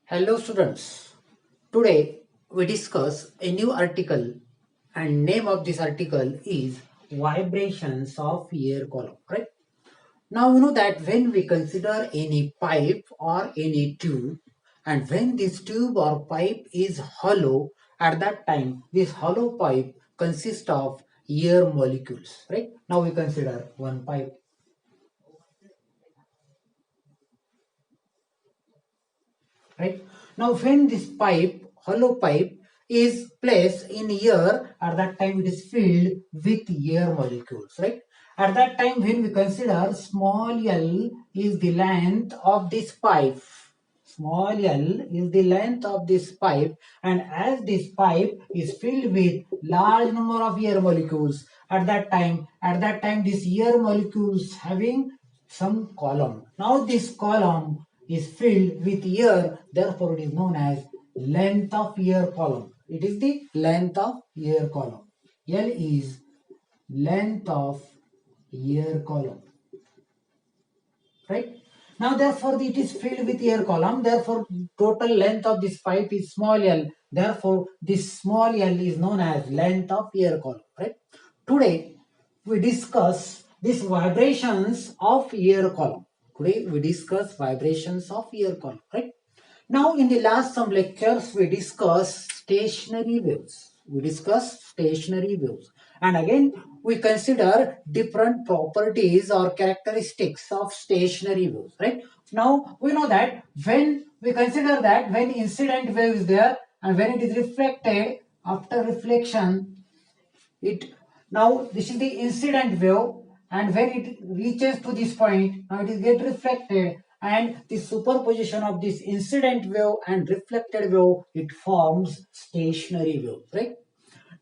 Hello students. Today we discuss a new article and name of this article is vibrations of air column, right? Now you know that when we consider any pipe or any tube and when this tube or pipe is hollow, at that time this hollow pipe consists of air molecules, right? Now we consider one pipe, right? Now when this pipe, hollow pipe is placed in air, at that time it is filled with air molecules, right? At that time when we consider small l is the length of this pipe, small l is the length of this pipe, and as this pipe is filled with large number of air molecules, at that time this air molecules having some column. Now this column is filled with air, therefore it is known as length of air column. It is the length of air column. L is length of air column, right? Now therefore it is filled with air column, therefore total length of this pipe is small l, therefore this small l is known as length of air column, right? Today we discuss these vibrations of air column. Today we discuss vibrations of air column, right? Now in the last some lectures we discuss stationary waves. We discuss stationary waves. And again we consider different properties or characteristics of stationary waves, right? Now we know that when we consider that when incident wave is there and when it is reflected, after reflection it, now this is the incident wave, and when it reaches to this point, now it is get reflected, and the superposition of this incident wave and reflected wave, it forms stationary wave, right?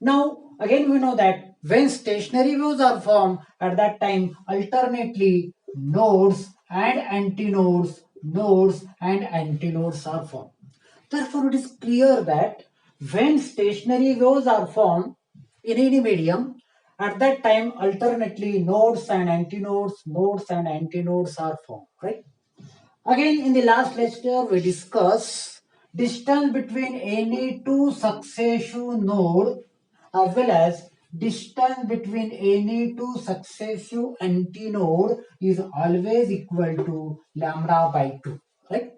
Now again we know that when stationary waves are formed, at that time alternately nodes and antinodes, nodes and antinodes are formed. Therefore it is clear that when stationary waves are formed in any medium, at that time alternately nodes and antinodes are formed, right? Again in the last lecture we discussed distance between any two successive node as well as distance between any two successive antinode is always equal to lambda by 2, right?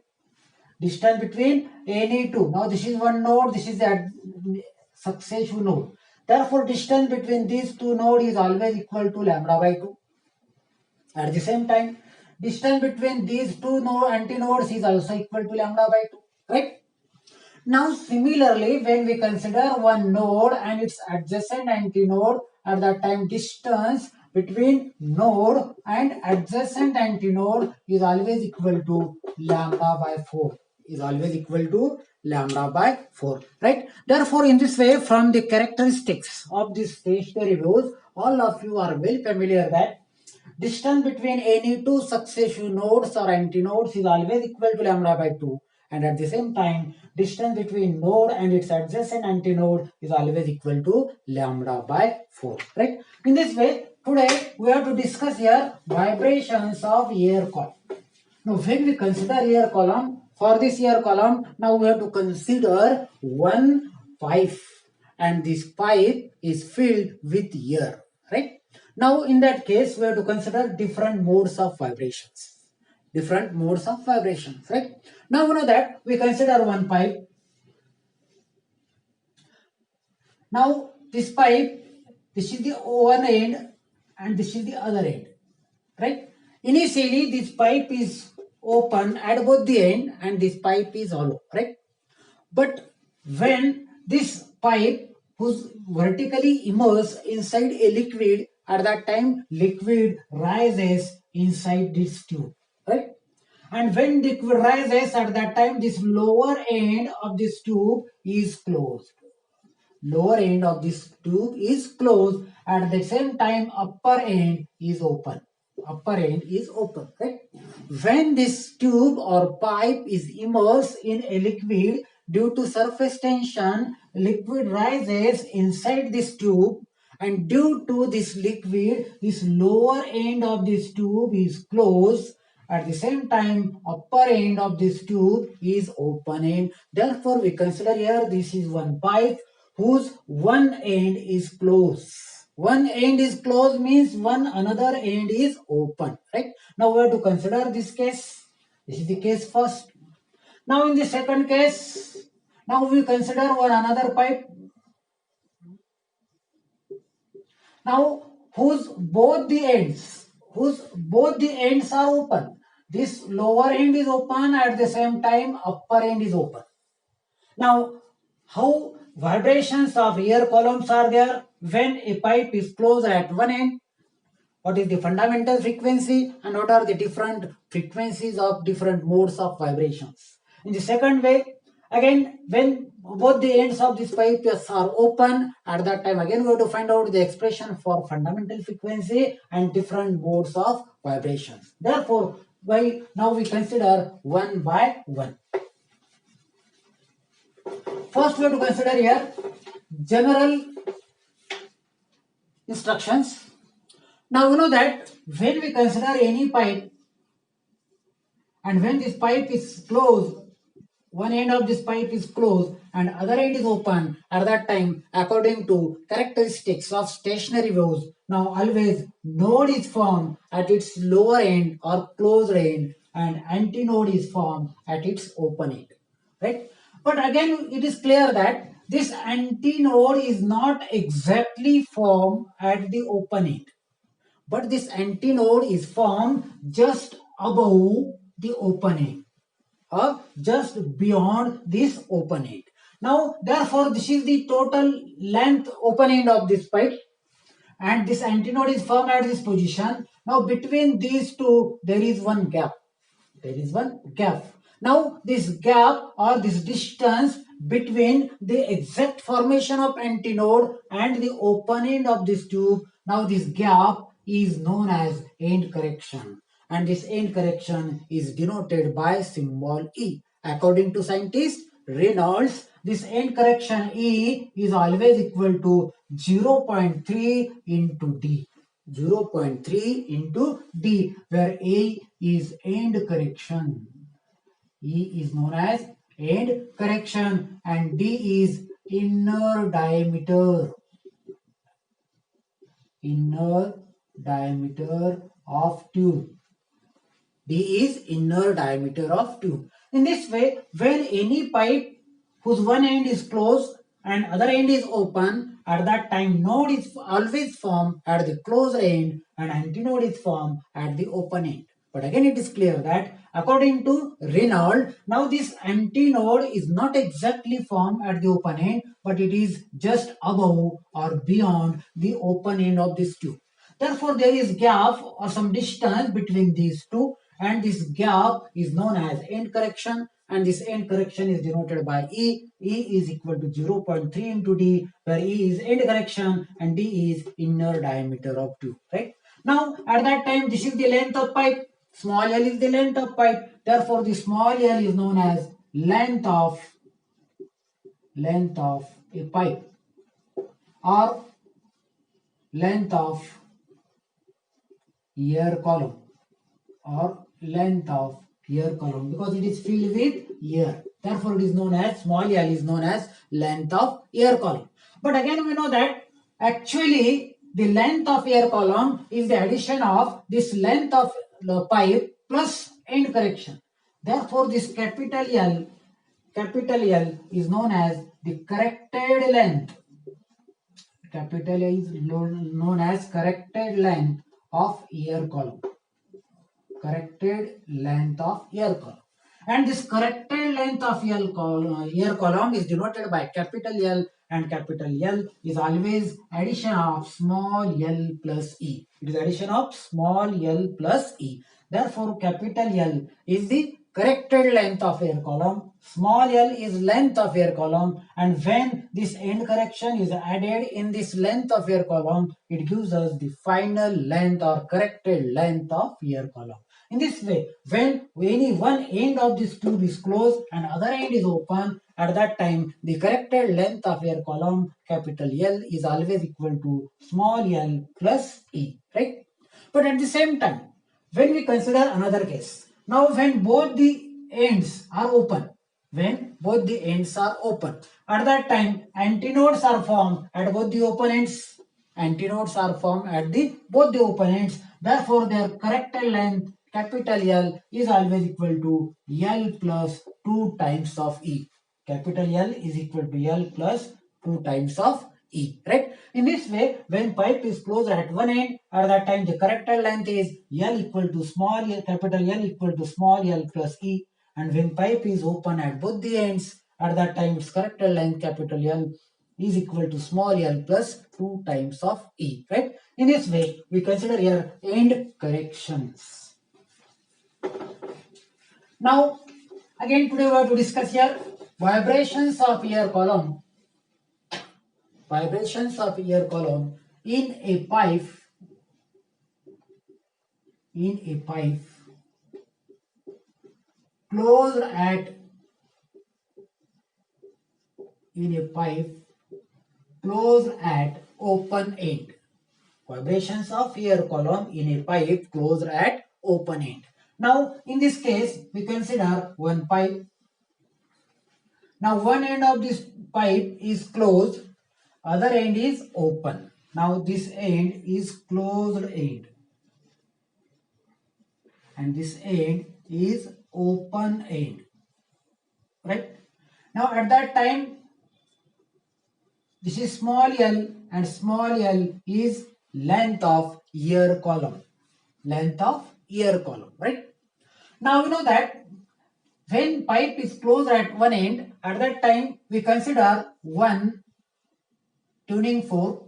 Distance between any two. Now this is one node, this is a successive node. Therefore, distance between these two nodes is always equal to lambda by 2. At the same time, distance between these two antinodes is also equal to lambda by 2. Right? Now, similarly, when we consider one node and its adjacent antinode, at that time distance between node and adjacent antinode is always equal to lambda by 4. Is always equal to lambda by 4. Right? Therefore, in this way, from the characteristics of this stationary waves, all of you are well familiar that distance between any two successive nodes or antinodes is always equal to lambda by 2, and at the same time distance between node and its adjacent antinode is always equal to lambda by 4, right? In this way, today we have to discuss here vibrations of air column. Now when we consider air column, for this air column, now we have to consider one pipe, and this pipe is filled with air, right? Now in that case, we have to consider different modes of vibrations. Different modes of vibrations, right? Now we know that we consider one pipe. Now this pipe, this is the one end and this is the other end, right? Initially this pipe is open at both the end and this pipe is hollow, right? But when this pipe was vertically immersed inside a liquid, at that time liquid rises inside this tube, right? And when liquid rises, at that time this lower end of this tube is closed. Lower end of this tube is closed, at the same time upper end is open. Upper end is open, right? When this tube or pipe is immersed in a liquid, due to surface tension, liquid rises inside this tube, and due to this liquid, this lower end of this tube is closed, At the same time, upper end of this tube is open end. Therefore, we consider here this is one pipe whose one end is closed. One end is closed means one another end is open. Right? Now we have to consider this case. This is the case first. Now in the second case, now we consider one another pipe. Now whose both the ends are open. This lower end is open, at the same time upper end is open. Now how vibrations of air columns are there when a pipe is closed at one end? What is the fundamental frequency and what are the different frequencies of different modes of vibrations? In the second way, again, when both the ends of this pipe are open, at that time again we have to find out the expression for fundamental frequency and different modes of vibrations. Therefore, now we consider one by one. First we have to consider here general instructions. Now you know that when we consider any pipe and when this pipe is closed, one end of this pipe is closed and other end is open, at that time according to characteristics of stationary waves, now always node is formed at its lower end or closed end and antinode is formed at its open end. Right? But again it is clear that this antinode is not exactly formed at the open end. But this antinode is formed just above the open end or just beyond this open end. Now, therefore, this is the total length open end of this pipe and this antinode is formed at this position. Now, between these two, there is one gap. There is one gap. Now, this gap or this distance between the exact formation of antinode and the open end of this tube, now this gap is known as end correction, and this end correction is denoted by symbol E. According to scientist Reynolds, this end correction E is always equal to 0.3 into D. 0.3 into D, where A is end correction. E is known as end correction and D is inner diameter. Inner diameter of tube. D is inner diameter of tube. In this way, when any pipe whose one end is closed and other end is open, at that time node is always formed at the closed end and antinode is formed at the open end. But again it is clear that according to Reynolds, now this antinode is not exactly formed at the open end, but it is just above or beyond the open end of this tube. Therefore, there is gap or some distance between these two, and this gap is known as end correction, and this end correction is denoted by E. E is equal to 0.3 into D, where E is end correction and D is inner diameter of tube. Right? Now, at that time, this is the length of pipe. Small l is the length of pipe. Therefore, the small l is known as length of a pipe or length of air column or length of air column, because it is filled with air. Therefore, it is known as small l is known as length of air column. But again, we know that actually the length of air column is the addition of this length of the pipe plus end correction. Therefore, this capital L is known as the corrected length. Capital L is known as corrected length of air column. Corrected length of air column. And this corrected length of air column is denoted by capital L, and capital L is always addition of small l plus e. It is addition of small l plus e. Therefore, capital L is the corrected length of air column, small l is length of air column, and when this end correction is added in this length of air column, it gives us the final length or corrected length of air column. In this way, when any one end of this tube is closed and other end is open, at that time the corrected length of air column, capital L, is always equal to small l plus e, right? But at the same time, When we consider another case, now when both the ends are open, when both the ends are open, at that time antinodes are formed at both the open ends. Antinodes are formed at the both the open ends. Therefore, their corrected length capital L is always equal to L plus 2 times of E. Capital L is equal to L plus 2 times of E, right? In this way, when pipe is closed at one end, at that time the corrected length is L equal to small L, capital L equal to small L plus E. And when pipe is open at both the ends, at that time its corrected length capital L is equal to small L plus 2 times of E, right? In this way, we consider here end corrections. Now, again today we have to discuss here vibrations of air column. Vibrations of air column in a pipe closed at open end. Vibrations of air column in a pipe closed at open end. Now in this case we consider one pipe. Now one end of this pipe is closed, other end is open. Now this end is closed end and this end is open end, right? Now at that time this is small l and small l is length of air column. Length of air column, right? Now we know that when pipe is closed at one end, at that time we consider one tuning fork.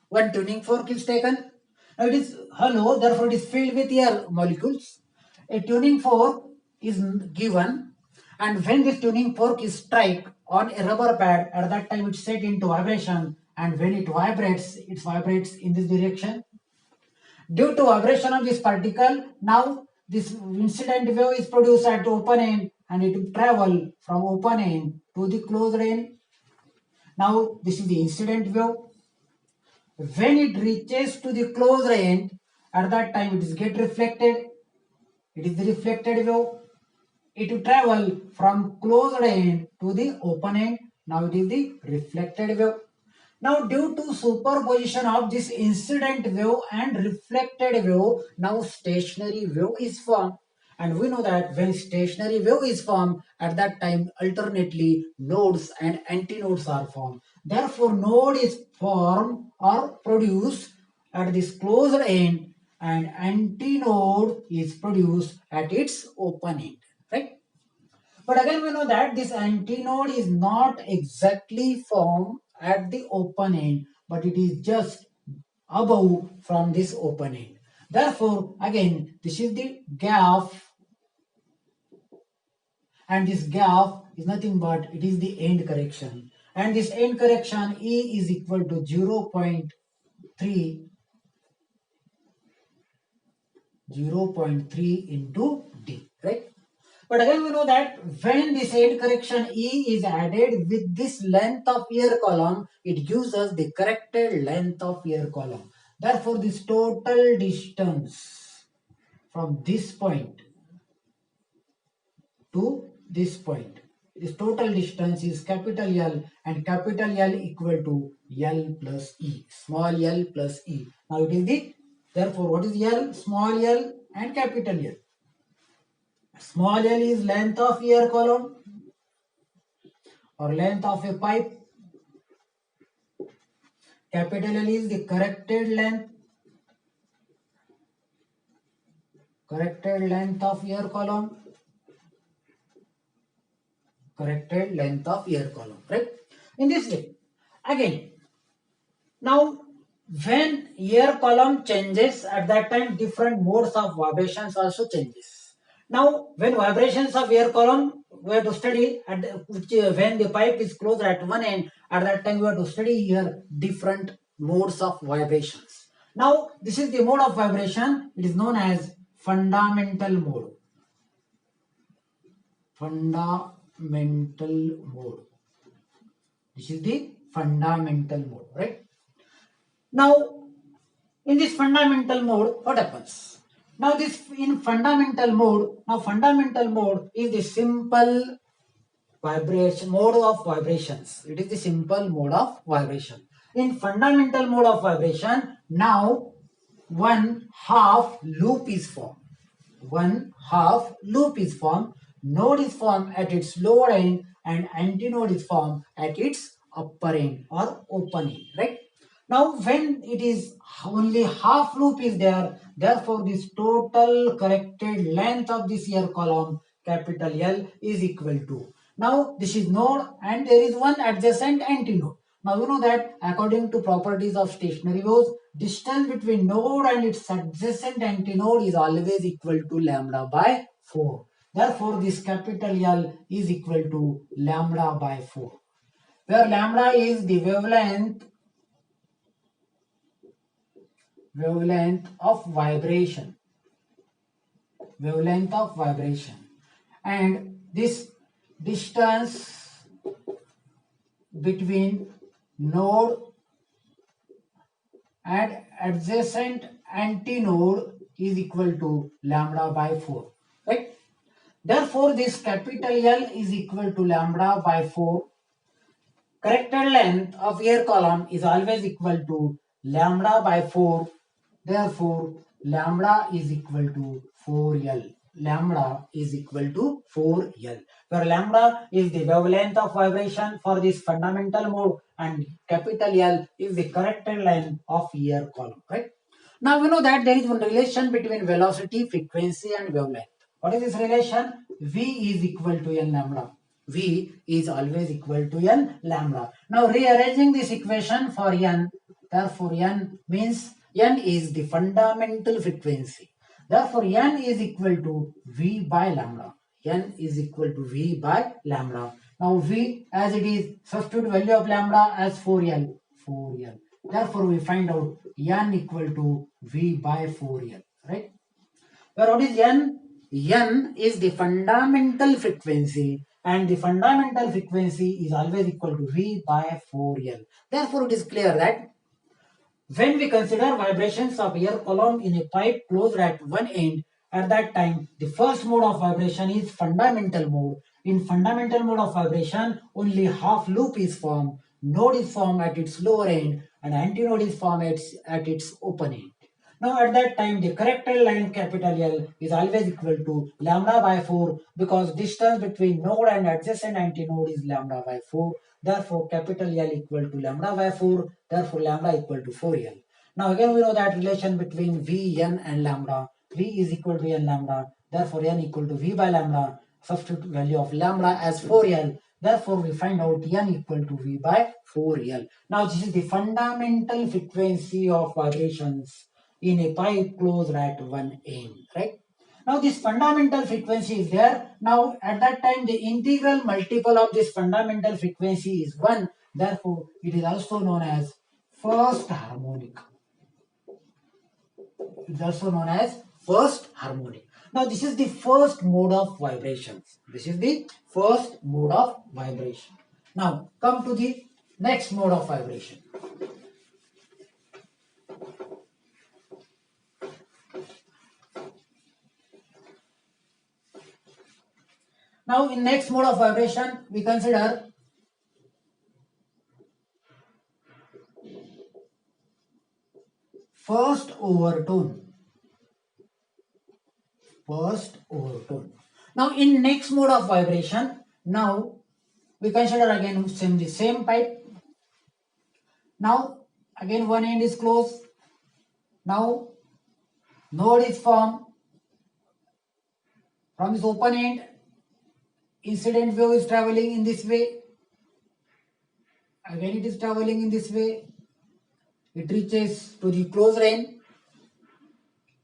One tuning fork is taken. Now it is hollow, therefore it is filled with air molecules. A tuning fork is given, and when this tuning fork is struck on a rubber pad, at that time it is set into vibration, and when it vibrates in this direction. Due to vibration of this particle, now this incident wave is produced at the open end and it will travel from open end to the closed end. Now this is the incident wave. When it reaches to the closed end, at that time it is get reflected. It is the reflected wave. It will travel from closed end to the open end. Now it is the reflected wave. Now due to superposition of this incident wave and reflected wave, now stationary wave is formed. And we know that when stationary wave is formed, at that time alternately nodes and antinodes are formed. Therefore, node is formed or produced at this closed end and antinode is produced at its open end, right? But again, we know that this antinode is not exactly formed at the open end, but it is just above from this open end. Therefore, again, this is the gap, and this gap is nothing but it is the end correction. And this end correction E is equal to 0.3 into D, right? But again we know that when this end correction E is added with this length of air column, it gives us the corrected length of air column. Therefore, this total distance from this point to this point, this total distance is capital L, and capital L equal to L plus E, small l plus E. Now it is the, therefore what is L? Small l and capital L. Small l is length of air column or length of a pipe. Capital L is the corrected length of air column. Corrected length of air column, right? In this way, again, now when air column changes, at that time different modes of vibrations also changes. Now when vibrations of air column we have to study at when the pipe is closed at one end, at that time we have to study here different modes of vibrations. Now this is the mode of vibration, it is known as fundamental mode. Fundamental mode. This is the fundamental mode, right? Now, in this fundamental mode, what happens? Now this in fundamental mode, now fundamental mode is the simple vibration mode of vibrations. It is the simple mode of vibration. In fundamental mode of vibration, now one half loop is formed. One half loop is formed. Node is formed at its lower end and antinode is formed at its upper end or open end, right? Now when it is only half loop is there, therefore this total corrected length of this ear column capital L is equal to. Now this is node and there is one adjacent antinode. Now you know that according to properties of stationary waves, distance between node and its adjacent antinode is always equal to lambda by 4. Therefore this capital L is equal to lambda by 4. Where lambda is the wavelength of vibration, and this distance between node and adjacent antinode is equal to lambda by 4, right? Therefore this capital L is equal to lambda by 4. Corrected length of ear column is always equal to lambda by 4. Therefore, lambda is equal to 4L. Lambda is equal to 4L. Where lambda is the wavelength of vibration for this fundamental mode and capital L is the corrected length of ear column, right? Now we know that there is one relation between velocity, frequency and wavelength. What is this relation? V is equal to N lambda. V is always equal to N lambda. Now rearranging this equation for N, therefore N means N is the fundamental frequency. Therefore N is equal to V by lambda. N is equal to V by lambda. Now V as it is, substitute value of lambda as 4L. 4L. Therefore we find out N equal to V by 4L. Right? Where what is N? N is the fundamental frequency and the fundamental frequency is always equal to V by 4L. Therefore it is clear that when we consider vibrations of ear column in a pipe closed at one end, at that time the first mode of vibration is fundamental mode. In fundamental mode of vibration, only half loop is formed, node is formed at its lower end and antinode is formed at its open end. Now at that time the corrected length capital L is always equal to lambda by 4 because distance between node and adjacent antinode is lambda by 4. Therefore capital L equal to lambda by 4. Therefore lambda equal to 4L. Now again we know that relation between V, N and lambda. V is equal to N lambda. Therefore N equal to V by lambda. Substitute value of lambda as 4L. Therefore we find out N equal to V by 4L. Now this is the fundamental frequency of vibrations in a pipe closed at one end, right? Now this fundamental frequency is there. Now at that time the integral multiple of this fundamental frequency is 1. Therefore it is also known as first harmonic. It is also known as first harmonic. Now this is the first mode of vibrations. This is the first mode of vibration. Now come to the next mode of vibration. Now in next mode of vibration we consider first overtone. First overtone. Now in next mode of vibration, now we consider again the same pipe. Now again one end is closed. Now node is formed. From this open end, incident wave is traveling in this way. Again it is traveling in this way. It reaches to the closed end.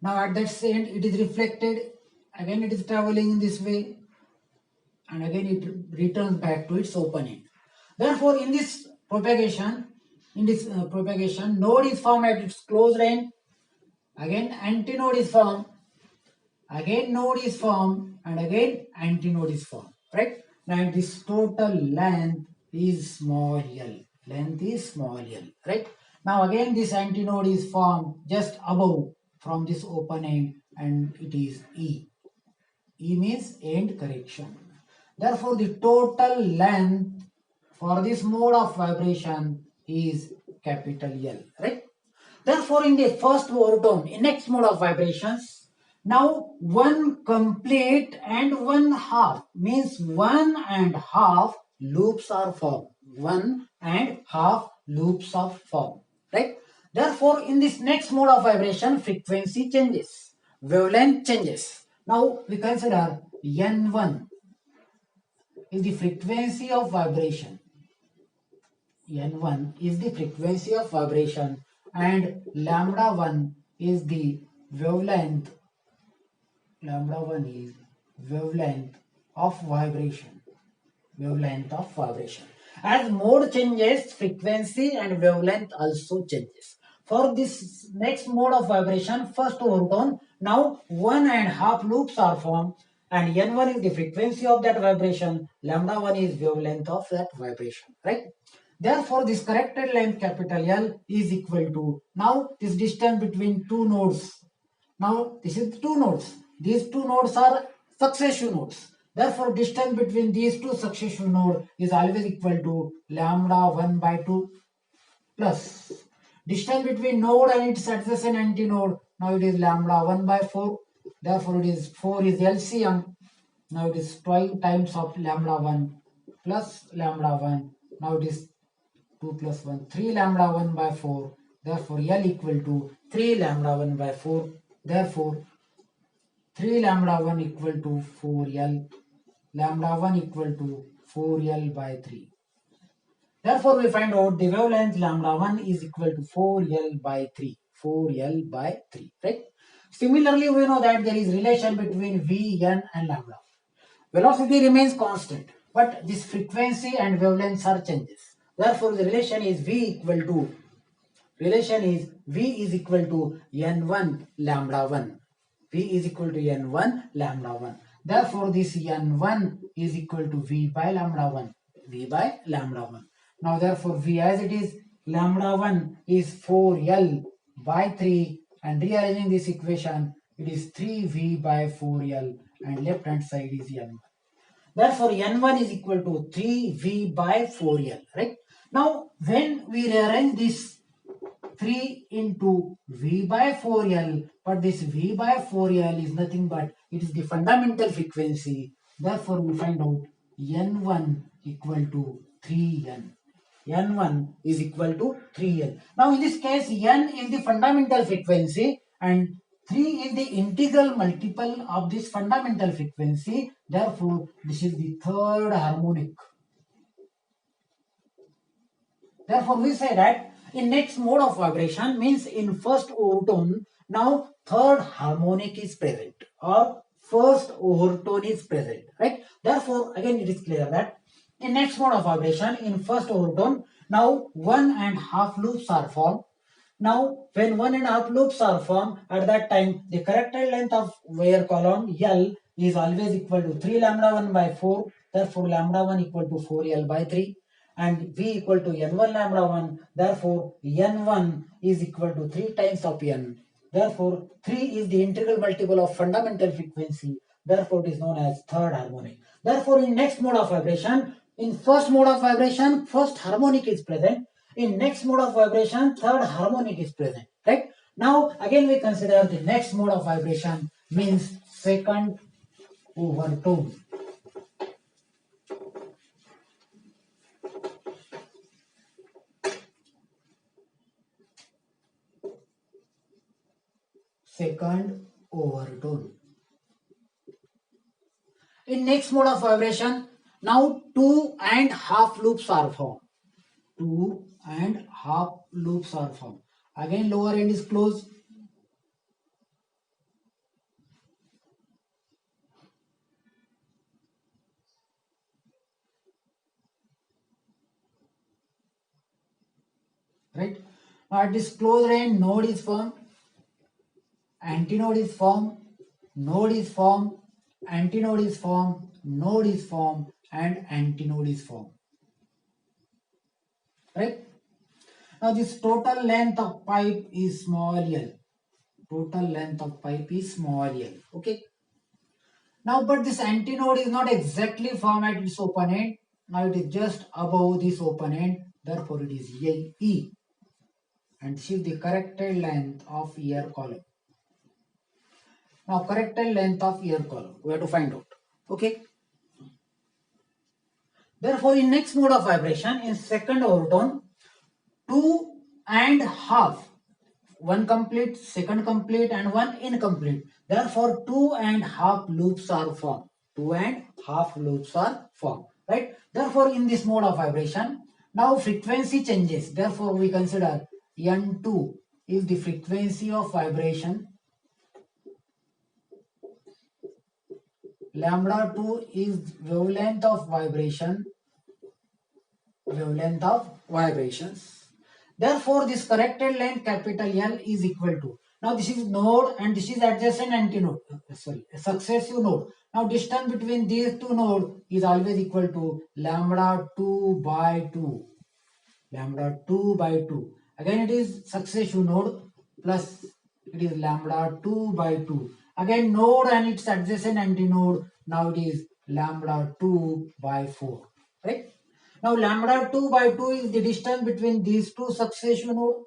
Now at that end it is reflected. Again it is traveling in this way. And again it returns back to its open end. Therefore in this propagation, node is formed at its closed end. Again antinode is formed. Again node is formed. And again antinode is formed. Right? Now this total length is small l. Length is small l. Right? Now again this antinode is formed just above from this open end. and it is E. E means end correction. Therefore, the total length for this mode of vibration is capital L, right? Therefore, in the first overtone, in next mode of vibrations, now one complete and one half means 1.5 loops are formed. 1.5 loops are formed, right? Therefore, in this next mode of vibration, frequency changes, wavelength changes. Now we consider N1 is the frequency of vibration. N1 is the frequency of vibration and lambda 1 is the wavelength. Lambda 1 is wavelength of vibration. Wavelength of vibration. As mode changes, frequency and wavelength also changes. For this next mode of vibration, first overtone, now 1.5 loops are formed and N1 is the frequency of that vibration, lambda 1 is wavelength of that vibration, right? Therefore, this corrected length capital L is equal to, now this distance between two nodes. Now this is two nodes. These two nodes are successive nodes. Therefore, distance between these two successive nodes is always equal to lambda 1 by 2 plus distance between node and its adjacent antinode. Now it is lambda 1 by 4. Therefore, it is 4 is LCM. Now it is 12 times of lambda 1 plus lambda 1. Now it is 2 plus 1, 3 lambda 1 by 4. Therefore, L equal to 3 lambda 1 by 4. Therefore, 3 lambda 1 equal to 4L. Lambda 1 equal to 4L by 3. Therefore, we find out the wavelength lambda 1 is equal to 4L by 3. 4L by 3, right? Similarly, we know that there is relation between V, N and lambda. Velocity remains constant, but this frequency and wavelengths are changes. Therefore, the relation is V is equal to N1 lambda 1. V is equal to N1 lambda 1. Therefore, this N1 is equal to V by lambda 1. V by lambda 1. Now, therefore, V as it is, lambda 1 is 4L by 3 and rearranging this equation, it is 3V by 4L and left hand side is N1. Therefore, N1 is equal to 3V by 4L, right? Now, when we rearrange this 3 into V by 4L, but this V by 4L is nothing but it is the fundamental frequency. Therefore, we find out N1 equal to 3N. N1 is equal to 3N. Now, in this case, N is the fundamental frequency and 3 is the integral multiple of this fundamental frequency. Therefore, this is the third harmonic. Therefore, we say that in next mode of vibration means in first overtone, now third harmonic is present or first overtone is present, right? Therefore, again it is clear that in next mode of vibration, in first overtone, now 1.5 loops are formed. Now, when 1.5 loops are formed, at that time, the corrected length of wire column L is always equal to 3 lambda 1 by 4. Therefore, lambda 1 equal to 4L by 3. And V equal to N1 lambda 1. Therefore, N1 is equal to 3 times of N. Therefore, 3 is the integral multiple of fundamental frequency. Therefore, it is known as third harmonic. Therefore, in next mode of vibration, in first mode of vibration, first harmonic is present. In next mode of vibration, third harmonic is present, right? Now, again we consider the next mode of vibration means second overtone. Second overtone. In next mode of vibration, now 2.5 loops are formed. 2.5 loops are formed. Again, lower end is closed. Right? Now at this closed end, node is formed, antinode is formed, node is formed, antinode is formed, node is formed, and antinode is formed. Right? Now this total length of pipe is small l. Total length of pipe is small l. Okay. Now, but this antinode is not exactly formed at its open end. Now it is just above this open end. Therefore, it is E. And this is the corrected length of ear column. Now, corrected length of ear column. We have to find out. Okay. Therefore, in next mode of vibration, in second overtone, 2.5. One complete, second complete, and one incomplete. Therefore, 2.5 loops are formed. 2.5 loops are formed. Right? Therefore, in this mode of vibration, now frequency changes. Therefore, we consider N2 is the frequency of vibration. Lambda 2 is wavelength of vibration. Wavelength of vibrations. Therefore, this corrected length capital L is equal to. Now, this is node and this is adjacent antinode. Sorry, a successive node. Now, distance between these two nodes is always equal to lambda 2 by 2. Lambda 2 by 2. Again, it is successive node plus it is lambda 2 by 2. Again, node and its adjacent antinode. Now, it is lambda 2 by 4. Right? Now, lambda 2 by 2 is the distance between these two successive nodes.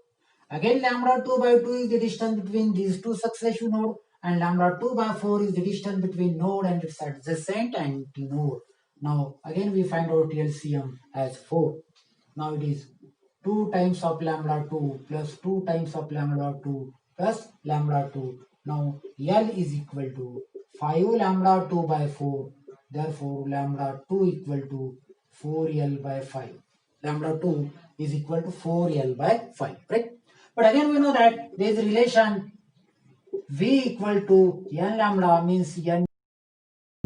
Again, lambda 2 by 2 is the distance between these two successive nodes. And lambda 2 by 4 is the distance between node and its adjacent antinode. Now, again, we find out LCM as 4. Now, it is 2 times of lambda 2 plus 2 times of lambda 2 plus lambda 2. Now, L is equal to 5 lambda 2 by 4. Therefore, lambda 2 equal to 4L by 5. Lambda 2 is equal to 4L by 5, right? But again, we know that there is a relation V equal to N lambda means N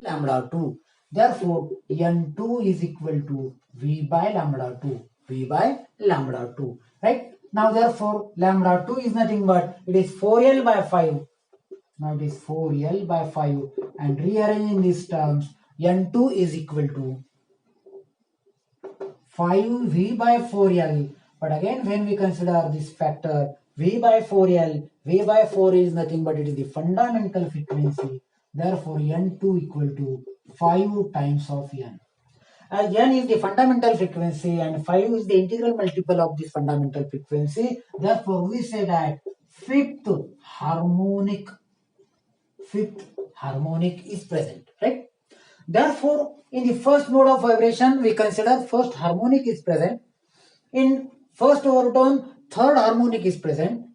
lambda 2. Therefore, N2 is equal to V by lambda 2. V by lambda 2, right? Now, therefore, lambda 2 is nothing but it is 4L by 5. Now, it is 4L by 5 and rearranging these terms, N2 is equal to 5V by 4L. But again, when we consider this factor V by 4L, V by 4 is nothing but it is the fundamental frequency. Therefore, N2 equal to 5 times of N. As N is the fundamental frequency and 5 is the integral multiple of this fundamental frequency. Therefore, we say that fifth harmonic is present, right? Therefore, in the first mode of vibration, we consider first harmonic is present. In first overtone, third harmonic is present.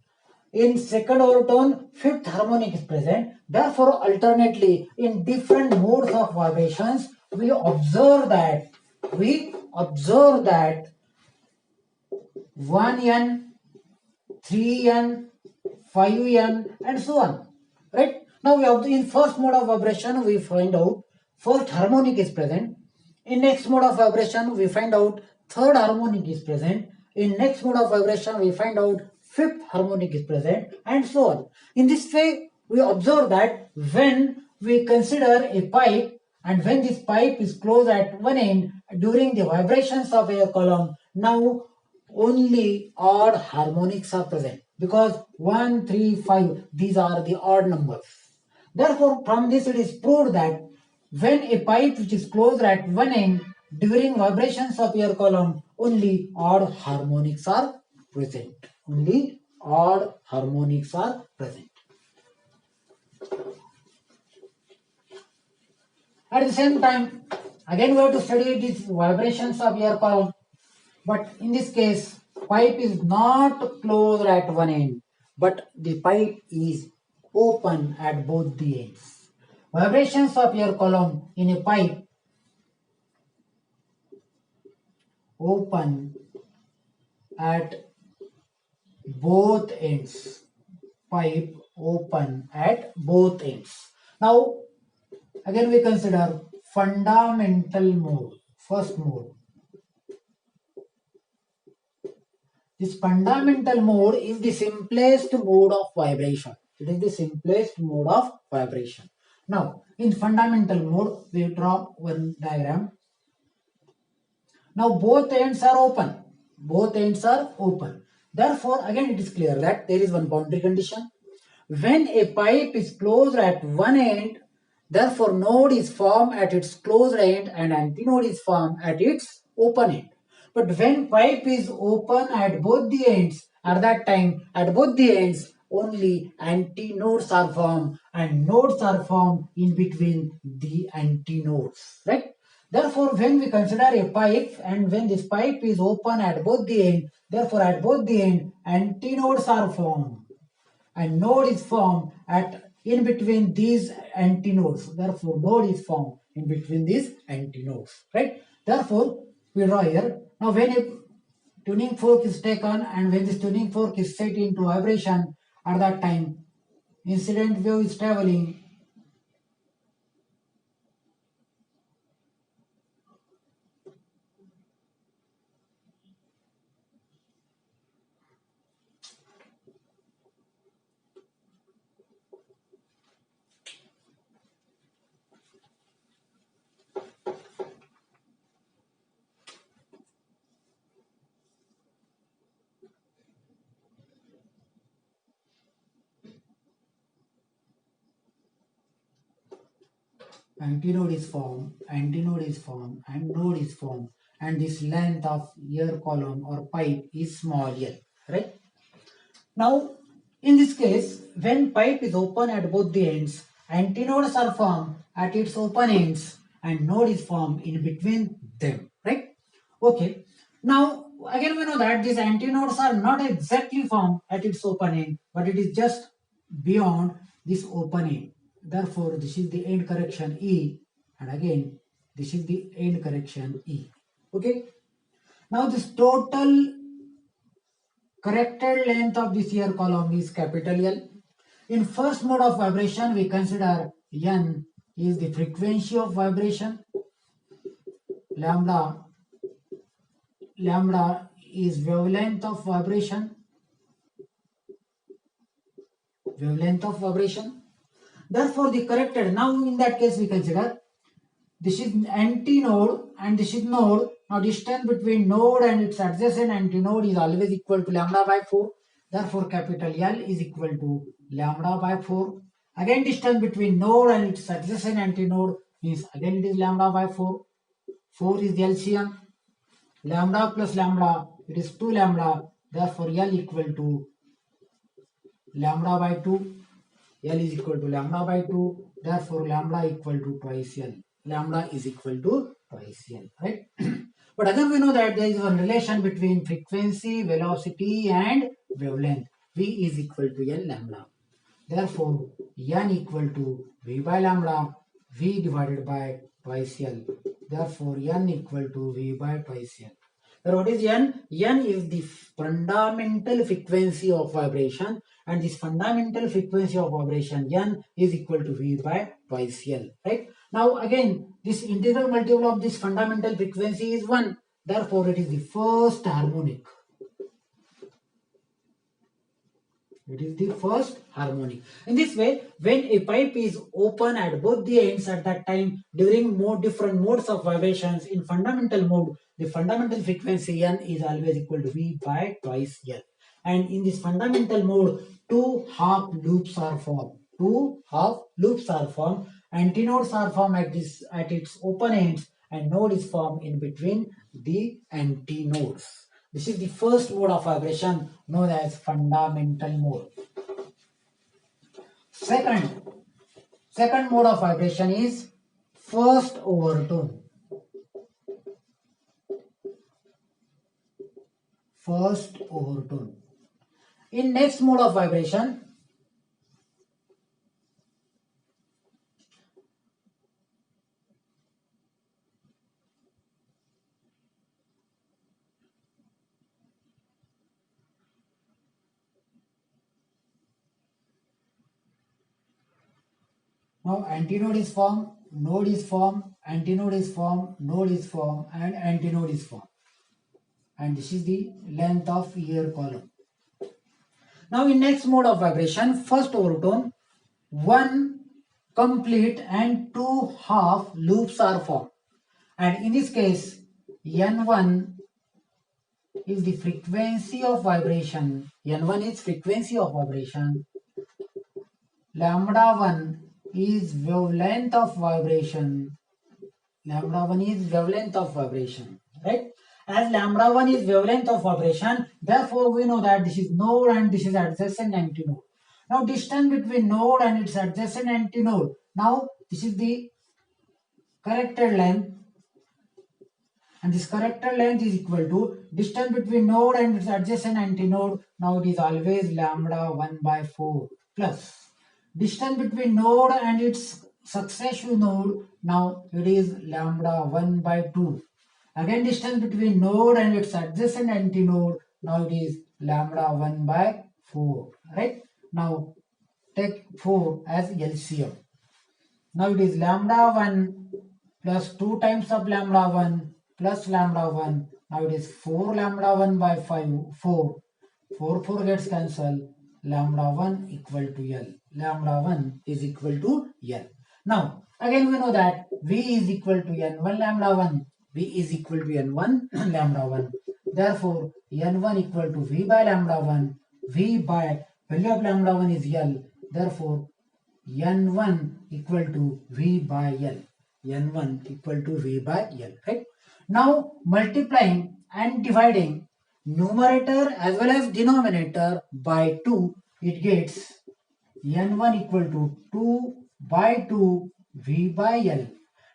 In second overtone, fifth harmonic is present. Therefore, alternately, in different modes of vibrations, we observe that 1N, 3N, 5N, and so on. Right? Now, in first mode of vibration, we find out first harmonic is present. In next mode of vibration, we find out third harmonic is present. In next mode of vibration, we find out fifth harmonic is present, and so on. In this way, we observe that when we consider a pipe and when this pipe is closed at one end during the vibrations of a column, now only odd harmonics are present because 1, 3, 5, these are the odd numbers. Therefore, from this it is proved that when a pipe which is closed at one end during vibrations of air column, only odd harmonics are present. Only odd harmonics are present. At the same time, again we have to study these vibrations of air column. But in this case, pipe is not closed at one end, but the pipe is open at both the ends. Vibrations of air column in a pipe open at both ends. Pipe open at both ends. Now, again we consider fundamental mode, first mode. This fundamental mode is the simplest mode of vibration. It is the simplest mode of vibration. Now, in fundamental mode, we draw one diagram. Now, both ends are open. Both ends are open. Therefore, again it is clear that there is one boundary condition. When a pipe is closed at one end, therefore node is formed at its closed end and antinode is formed at its open end. But when pipe is open at both the ends, at that time at both the ends only antinodes are formed and nodes are formed in between the antinodes, right? Therefore, when we consider a pipe and when this pipe is open at both the end, therefore at both the end antinodes are formed and node is formed at in between these antinodes. Therefore, node is formed in between these antinodes, right? Therefore, we draw here. Now, when a tuning fork is taken and when this tuning fork is set into vibration, at that time, incident wave is traveling. Antinode is formed, antinode is formed, and node is formed, and this length of ear column or pipe is small l, right? Now, in this case, when pipe is open at both the ends, antinodes are formed at its open ends, and node is formed in between them, right? Okay. Now, again we know that these antinodes are not exactly formed at its open end, but it is just beyond this open end. Therefore, this is the end correction E, and again, this is the end correction E. Okay. Now, this total corrected length of this ear column is capital L. In first mode of vibration, we consider N is the frequency of vibration, lambda is wavelength of vibration, Therefore, the corrected, now in that case we consider this is antinode and this is node. Now, distance between node and its adjacent antinode is always equal to lambda by 4. Therefore, capital L is equal to lambda by 4. Again, distance between node and its adjacent antinode means again it is lambda by 4. 4 is the LCM. Lambda plus lambda, it is 2 lambda. Therefore, L equal to lambda by 2. L is equal to lambda by 2. Therefore, lambda equal to twice L. Lambda is equal to twice L, right? But again, we know that there is a relation between frequency, velocity, and wavelength. V is equal to L lambda. Therefore, N equal to V by lambda, V divided by twice L. Therefore, N equal to V by twice L. Now, what is N? N is the fundamental frequency of vibration, and this fundamental frequency of vibration N is equal to V by twice L, right? Now, again, this integral multiple of this fundamental frequency is 1. Therefore, it is the first harmonic. It is the first harmonic. In this way, when a pipe is open at both the ends at that time during different modes of vibrations in fundamental mode, the fundamental frequency N is always equal to V by twice L. And in this fundamental mode, two half loops are formed. Antinodes are formed at its open ends, and node is formed in between the antinodes. This is the first mode of vibration known as fundamental mode. Second mode of vibration is first overtone. In next mode of vibration, now antinode is formed, node is formed, antinode is formed, node is formed, and antinode is formed. And this is the length of ear column. Now in next mode of vibration, first overtone, one complete and two half loops are formed. And in this case, N1 is the frequency of vibration. N1 is frequency of vibration. lambda 1 is wavelength of vibration. Lambda 1 is wavelength of vibration, right? As lambda 1 is wavelength of vibration, therefore we know that this is node and this is adjacent antinode. Now distance between node and its adjacent antinode. Now this is the corrected length, and this corrected length is equal to distance between node and its adjacent antinode. Now it is always lambda 1 by 4 plus distance between node and its successive node. Now it is lambda 1 by 2. Again distance between node and its adjacent antinode. Now it is lambda 1 by 4. Right? Now take 4 as LCM. Now it is lambda 1 plus 2 times of lambda 1 plus lambda 1. Now it is 4 lambda 1 by 5, 4. 4 gets cancelled. Lambda 1 equal to L. Lambda 1 is equal to L. Now, again we know that V is equal to N1 lambda 1. V is equal to N1 lambda 1. Therefore, N1 equal to V by lambda 1. V by value of lambda 1 is L. Therefore, N1 equal to V by L. N1 equal to V by L. Right? Now, multiplying and dividing numerator as well as denominator by 2, it gets N1 equal to 2 by 2 V by L.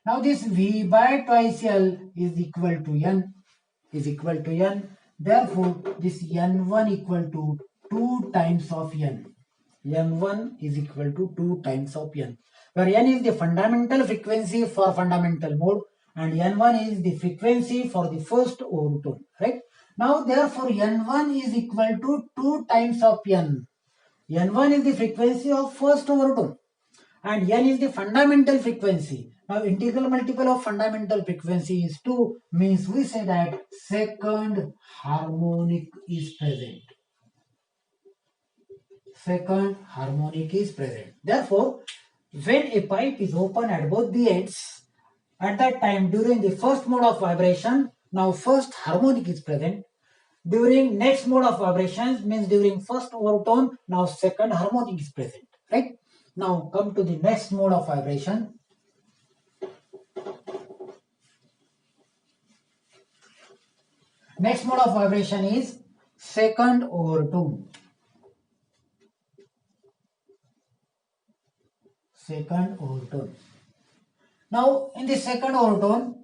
Now this V by twice L is equal to N. Therefore, this N1 equal to 2 times of N. N1 is equal to 2 times of N, where N is the fundamental frequency for fundamental mode and N1 is the frequency for the first overtone, right? Now, therefore, N1 is equal to 2 times of N. N1 is the frequency of first overtone and N is the fundamental frequency. Now, integral multiple of fundamental frequency is 2, means we say that second harmonic is present. Second harmonic is present. Therefore, when a pipe is open at both the ends, at that time during the first mode of vibration, now first harmonic is present. During next mode of vibrations, means during first overtone, now second harmonic is present. Right? Now come to the next mode of vibration. Next mode of vibration is second overtone. Second overtone. Now in the second overtone,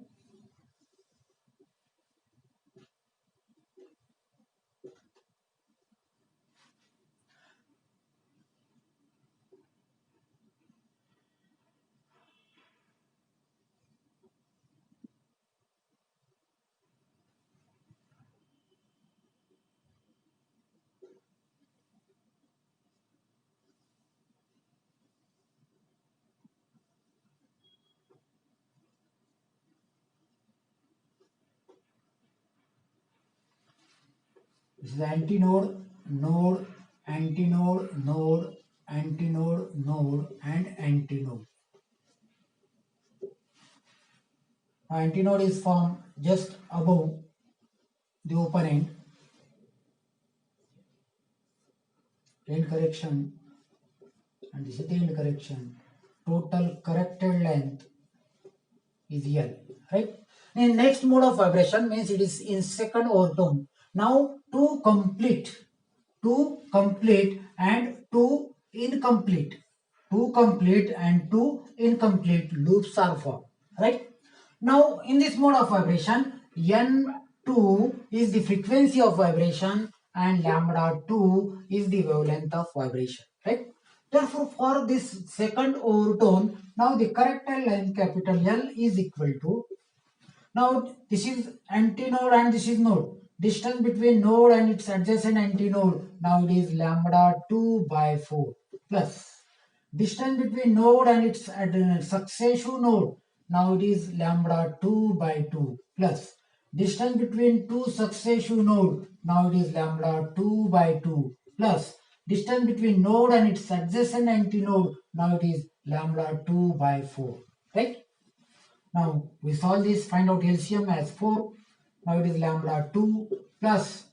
this is antinode, node, antinode, node, antinode, node, and antinode. Antinode is formed just above the open end correction, and this is the end correction. Total corrected length is L, right? In next mode of vibration means it is in second overtone. Now two complete and two incomplete loops are formed, right? Now in this mode of vibration, N2 is the frequency of vibration and lambda 2 is the wavelength of vibration, right? Therefore, for this second overtone, now the corrected length capital L is equal to, now this is antinode and this is node. Distance between node and its adjacent antinode, now it is lambda 2 by 4 plus distance between node and its successive node, now it is lambda 2 by 2 plus distance between two successive node, now it is lambda 2 by 2 plus distance between node and its adjacent antinode, now it is lambda 2 by 4, right? Now we solve this, find out LCM as 4. Now it is lambda 2 plus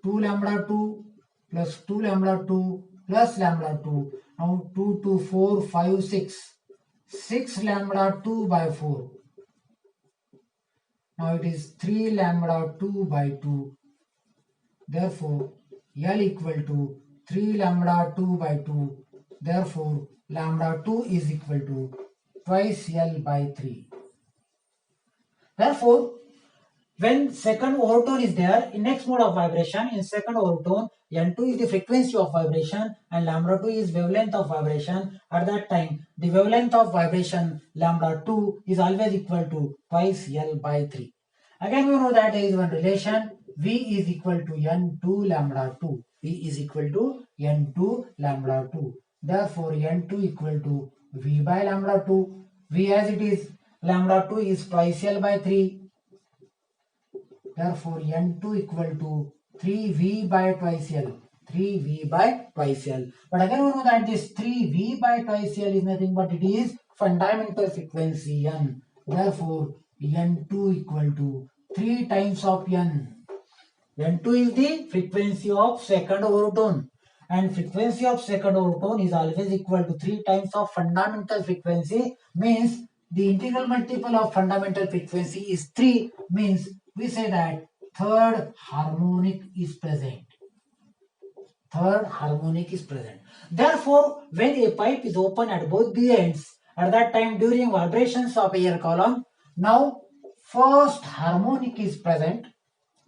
2 lambda 2 plus 2 lambda 2 plus lambda 2. Now 2, 2, 4, 5, 6. 6 lambda 2 by 4. Now it is 3 lambda 2 by 2. Therefore, L equal to 3 lambda 2 by 2. Therefore, lambda 2 is equal to twice L by 3. Therefore, when second overtone is there, in next mode of vibration, in second overtone, N2 is the frequency of vibration and lambda 2 is wavelength of vibration. At that time, the wavelength of vibration lambda 2 is always equal to twice L by 3. Again, we know that there is one relation, V is equal to N2 lambda 2. V is equal to N2 lambda 2. Therefore, N2 equal to V by lambda 2. V as it is, lambda 2 is twice L by 3. Therefore, N2 equal to 3V by twice L. 3V by twice L. But again we know that this 3V by twice L is nothing but it is fundamental frequency N. Therefore, N2 equal to 3 times of N. N2 is the frequency of second overtone. And frequency of second overtone is always equal to 3 times of fundamental frequency. Means the integral multiple of fundamental frequency is 3. Means we say that third harmonic is present. Third harmonic is present. Therefore, when a pipe is open at both the ends, at that time during vibrations of air column, now first harmonic is present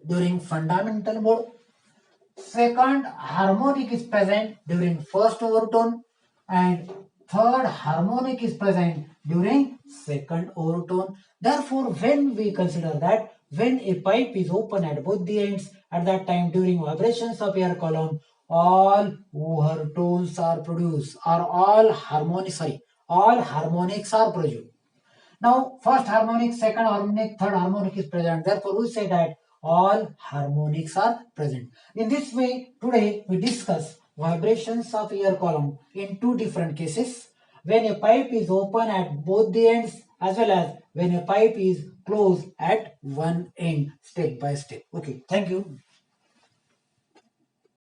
during fundamental mode. Second harmonic is present during first overtone and third harmonic is present during second overtone. Therefore, when we consider that when a pipe is open at both the ends, at that time during vibrations of air column, all overtones are produced or all harmonics are produced. Now, first harmonic, second harmonic, third harmonic is present. Therefore, we say that all harmonics are present. In this way, today we discuss vibrations of air column in two different cases. When a pipe is open at both the ends as well as when a pipe is closed at one end, step by step. Okay, thank you.